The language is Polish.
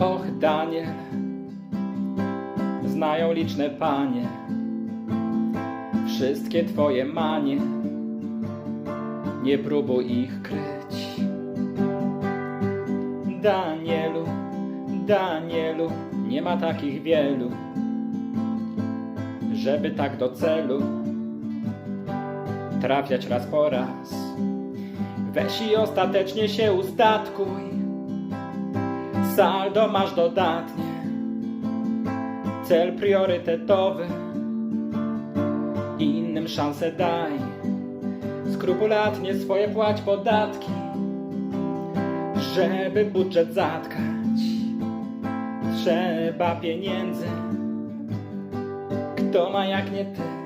Och, Daniel, znają liczne panie wszystkie twoje manie, nie próbuj ich kryć. Danielu, Danielu, nie ma takich wielu, żeby tak do celu trafiać raz po raz. Weź i ostatecznie się ustatkuj, saldo masz dodatnie, cel priorytetowy, innym szansę daj, skrupulatnie swoje płać podatki, żeby budżet zatkać. Trzeba pieniędzy, kto ma jak nie ty.